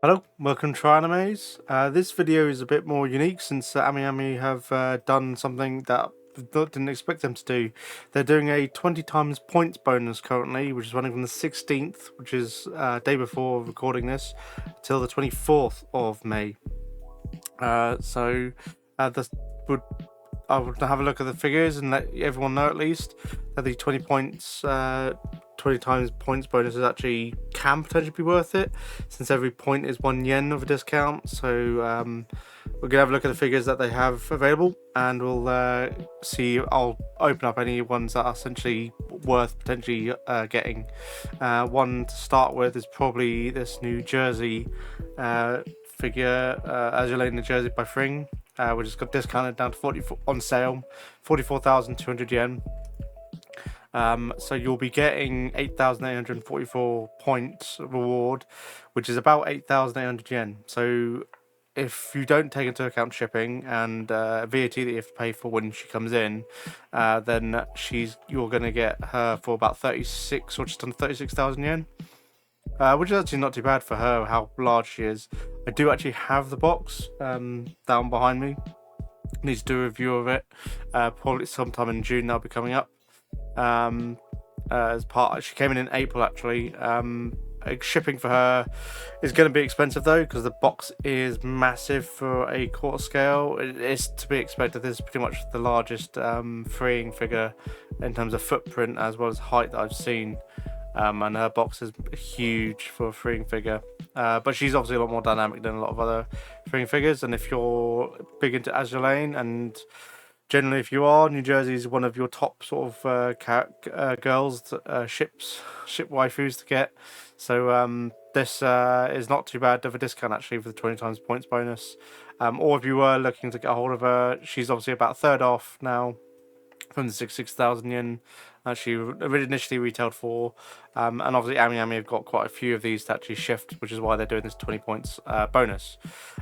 Hello, welcome to AmiAmi's. This video is a bit more unique since AmiAmi have done something that I didn't expect them to do. They're doing a 20 times points bonus currently, which is running from the 16th, which is day before recording this, till the 24th of May. I would have a look at the figures and let everyone know at least that the 20 times points bonus is actually can potentially be worth it, since every point is 1 yen of a discount. So we're gonna have a look at the figures that they have available, and we'll see. I'll open up any ones that are essentially worth potentially getting. One to start with is probably this New Jersey figure, Azulane New Jersey by Fring. Which has got discounted down to 44 on sale, 44,200 yen. So you'll be getting 8,844 points reward, which is about 8,800 yen. So if you don't take into account shipping and VAT that you have to pay for when she comes in, then you're gonna get her for about 36 or just under 36,000 yen. Which is actually not too bad for her, how large she is. I do actually have the box down behind me. Need to do a review of it. Probably sometime in June that'll be coming up. She came in April actually. Shipping for her is going to be expensive though, because the box is massive for a quarter scale. It is to be expected. This is pretty much the largest freeing figure in terms of footprint as well as height that I've seen. And her box is huge for a freeing figure, but she's obviously a lot more dynamic than a lot of other freeing figures. And if you're big into Azulane, and generally if you are, New Jersey is one of your top sort of girls, ship waifus to get. So this is not too bad of a discount actually for the 20 times points bonus. Or if you were looking to get a hold of her, she's obviously about a third off now from the 66,000 yen she initially retailed for, and obviously AmiAmi have got quite a few of these to actually shift, which is why they're doing this 20 points bonus.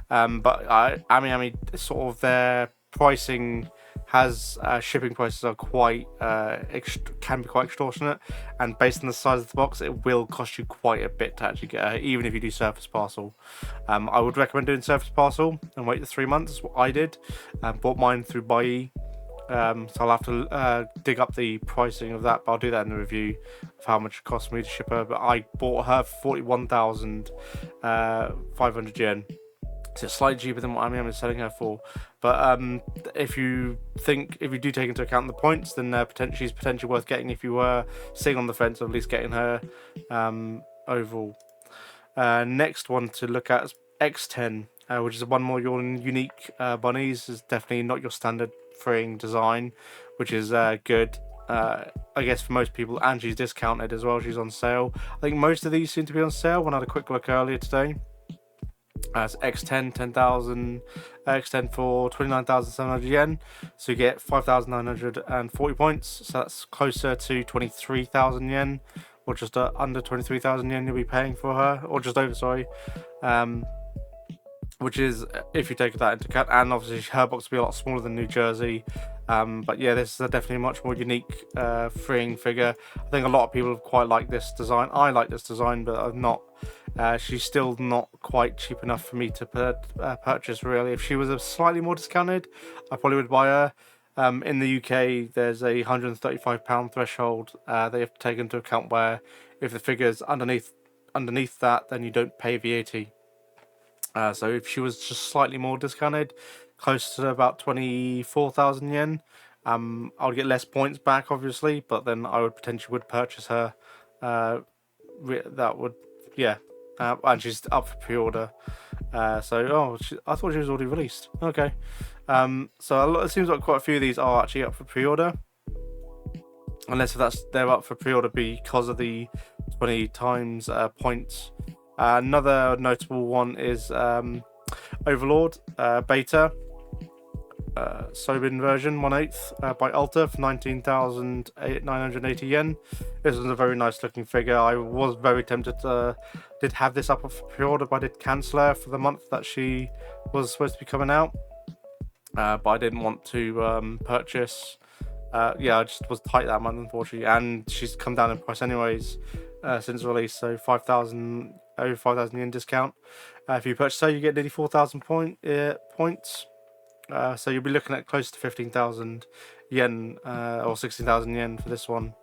But AmiAmi, sort of their pricing has shipping prices are quite can be quite extortionate, and based on the size of the box, it will cost you quite a bit to actually get her, even if you do surface parcel. I would recommend doing surface parcel and wait the 3 months. That's what I did. Bought mine through Buy. So I'll have to dig up the pricing of that, but I'll do that in the review of how much it cost me to ship her. But I bought her for 41,500 yen. So it's slightly cheaper than what AmiAmi is selling her for. But if you do take into account the points, then she's potentially worth getting if you were sitting on the fence, or at least getting her overall. Next one to look at is X10, which is one more your unique bunnies. Is definitely not your standard freeing design, which is good, I guess, for most people. And she's discounted as well. She's on sale. I think most of these seem to be on sale when I had a quick look earlier today. It's X10 10,000 X10 for 29,700 yen, so you get 5,940 points, so that's closer to 23,000 yen, or just under 23,000 yen you'll be paying for her, or just over, sorry. Which is, if you take that into account, and obviously her box will be a lot smaller than New Jersey. But yeah, this is definitely a much more unique freeing figure. I think a lot of people have quite liked this design. I like this design, but I've not. She's still not quite cheap enough for me to purchase, really. If she was a slightly more discounted, I probably would buy her. In the UK, there's a £135 threshold they have to take into account, where if the figure's underneath that, then you don't pay VAT. So if she was just slightly more discounted, close to about 24,000 yen, I would get less points back, obviously, but then I would potentially purchase her. And she's up for pre-order. I thought she was already released. Okay. So it seems like quite a few of these are actually up for pre-order, unless they're up for pre-order because of the 20 times points. Another notable one is Overlord beta Sobin version 1/8 by Ulta for 19,980 yen. This was a very nice looking figure. I was very tempted to did have this up for pre-order, but I did cancel her for the month that she was supposed to be coming out. But I didn't want to purchase. I just was tight that month, unfortunately, and she's come down in price anyways since release. So 5,000 over 5,000 yen discount. If you purchase her, you get nearly 4,000 points. So you'll be looking at close to 15,000 yen or 16,000 yen for this one.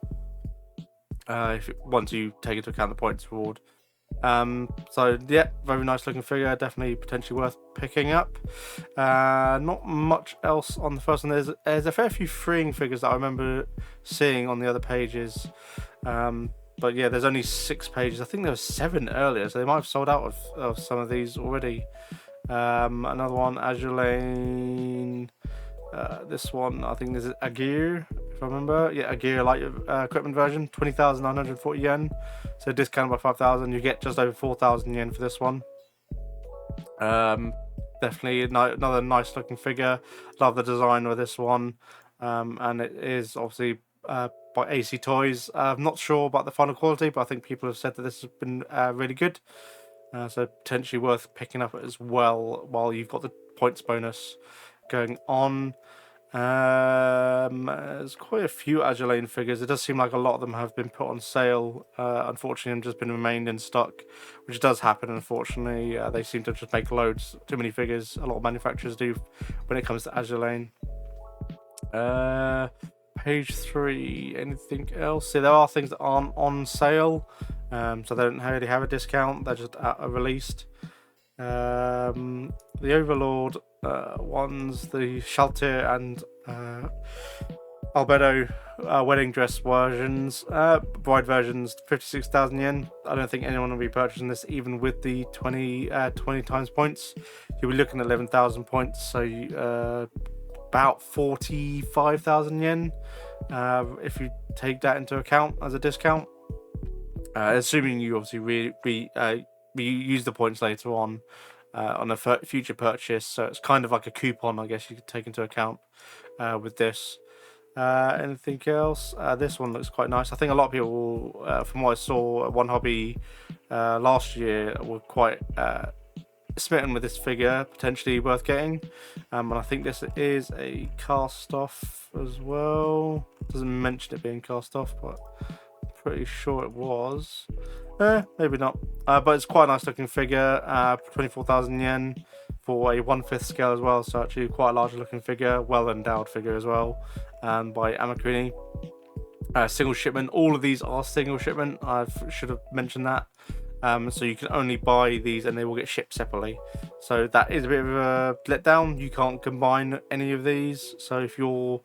Once you take into account the points reward. So yeah, very nice looking figure, definitely potentially worth picking up. Not much else on the first one. There's a fair few freeing figures that I remember seeing on the other pages. But yeah, there's only 6 pages. I think there was 7 earlier, so they might have sold out of some of these already. Another one, Azure Lane. This one, I think this is Agir, if I remember. Yeah, Agir light equipment version, 20,940 yen. So discounted by 5,000, you get just over 4,000 yen for this one. Definitely another nice looking figure. Love the design of this one. And it is obviously by AC Toys. I'm not sure about the final quality, but I think people have said that this has been really good. So potentially worth picking up as well while you've got the points bonus going on. There's quite a few Azure Lane figures. It does seem like a lot of them have been put on sale, unfortunately, and just been remained in stock, which does happen, unfortunately. They seem to just make loads, too many figures. A lot of manufacturers do when it comes to Azure Lane. Page 3, anything else? See, there are things that aren't on sale, so they don't really have a discount. They're just released. The Overlord ones, the Shaltir and Albedo wedding dress versions, bride versions, 56,000 yen. I don't think anyone will be purchasing this, even with the 20 times points. You'll be looking at 11,000 points, so about 45,000 yen if you take that into account as a discount. Assuming you obviously you use the points later on a future purchase, so it's kind of like a coupon, I guess you could take into account with this. Anything else? This one looks quite nice. I think a lot of people, from what I saw at One Hobby last year, were quite smitten with this figure, potentially worth getting. And I think this is a cast off as well. Doesn't mention it being cast off, but pretty sure it was. Maybe not. But it's quite a nice looking figure. 24,000 yen for a 1/5 scale as well. So actually quite a large looking figure, well endowed figure as well. By AmiAmi. Single shipment. All of these are single shipment. I should have mentioned that. So you can only buy these and they will get shipped separately. So that is a bit of a letdown. You can't combine any of these. So if you're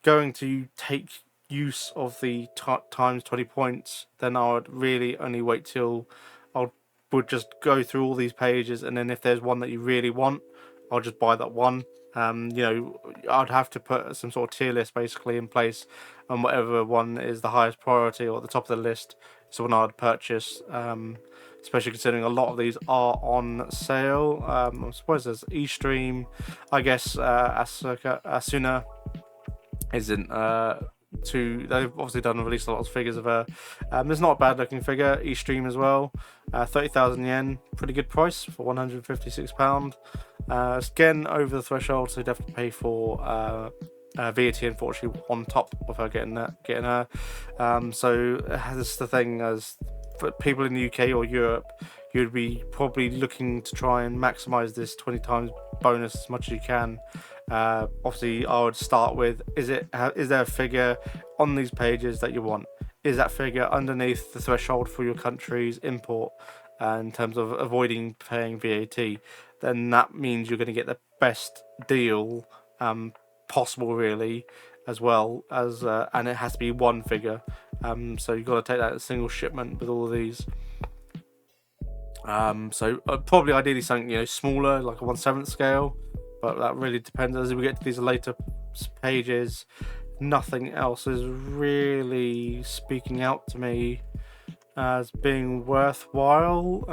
going to take use of the times 20 points, then I would really only wait till would just go through all these pages, and then if there's one that you really want, I'll just buy that one. I'd have to put some sort of tier list basically in place, and whatever one is the highest priority or at the top of the list is the one I'd purchase, especially considering a lot of these are on sale. I suppose there's Eastream, I guess. Asuna isn't they've obviously released a lot of figures of her. There's not a bad looking figure. Eastream as well, 30,000 yen, pretty good price for £156. It's getting over the threshold, so you'd have to pay for VAT, unfortunately, on top of her getting her. So this is the thing, as for people in the UK or Europe, you'd be probably looking to try and maximize this 20 times bonus as much as you can. Obviously, I would start with, is there a figure on these pages that you want? Is that figure underneath the threshold for your country's import in terms of avoiding paying VAT? Then that means you're going to get the best deal possible, really, as well as, and it has to be one figure. So you've got to take that as a single shipment with all of these. So probably ideally something smaller, like a 1/7 scale. But that really depends. As we get to these later pages, nothing else is really speaking out to me as being worthwhile.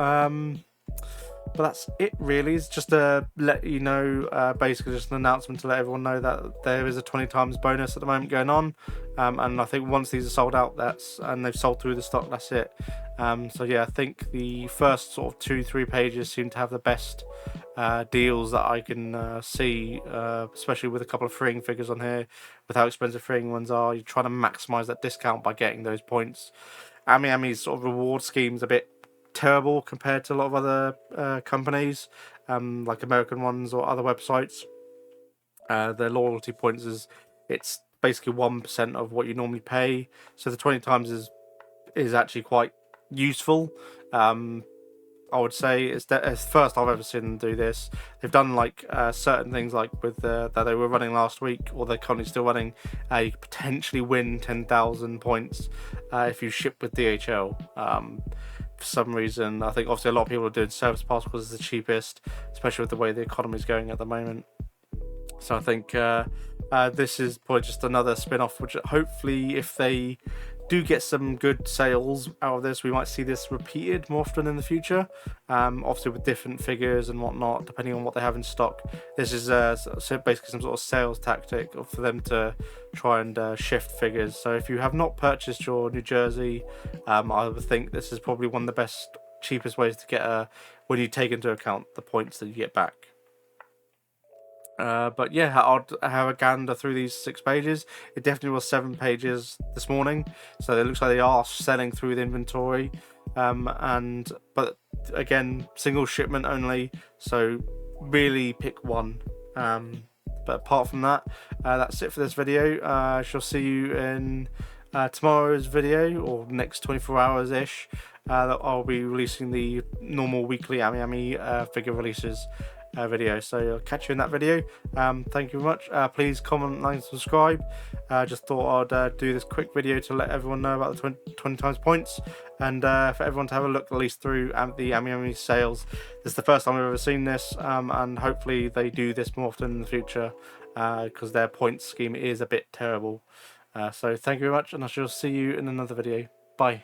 But that's it, really. It's just to let you know, basically just an announcement to let everyone know that there is a 20 times bonus at the moment going on. And I think once these are sold out, and they've sold through the stock, that's it. So yeah, I think the first sort of 2-3 pages seem to have the best deals that I can see, especially with a couple of freeing figures on here, with how expensive freeing ones are. You're trying to maximize that discount by getting those points. AmiAmi's sort of reward scheme's a bit terrible compared to a lot of other companies, like American ones or other websites. Their loyalty points it's basically 1% of what you normally pay, so the 20 times is actually quite useful. I would say it's the first I've ever seen them do this. They've done like certain things, like with that they were running last week, or they're currently still running. You could potentially win 10,000 points if you ship with DHL. For some reason, I think obviously a lot of people are doing Service Pass because it's the cheapest, especially with the way the economy is going at the moment. So I think this is probably just another spin-off, which hopefully, if they do get some good sales out of this, we might see this repeated more often in the future. Obviously with different figures and whatnot, depending on what they have in stock. This is so basically some sort of sales tactic for them to try and shift figures. So if you have not purchased your New Jersey, I would think this is probably one of the best, cheapest ways to get when you take into account the points that you get back. But yeah, I'll have a gander through these 6 pages. It definitely was 7 pages this morning, so it looks like they are selling through the inventory. But again, single shipment only, so really pick one. But apart from that, that's it for this video. I shall see you in tomorrow's video, or next 24 hours ish. That I'll be releasing the normal weekly AmiAmi figure releases video, so I'll catch you in that video. Thank you very much. Please comment, like, and subscribe. Just thought I'd do this quick video to let everyone know about the 20 times points, and for everyone to have a look at least through the AmiAmi sales. This is the first time I've ever seen this, and hopefully they do this more often in the future, because their points scheme is a bit terrible. So thank you very much, and I shall see you in another video. Bye.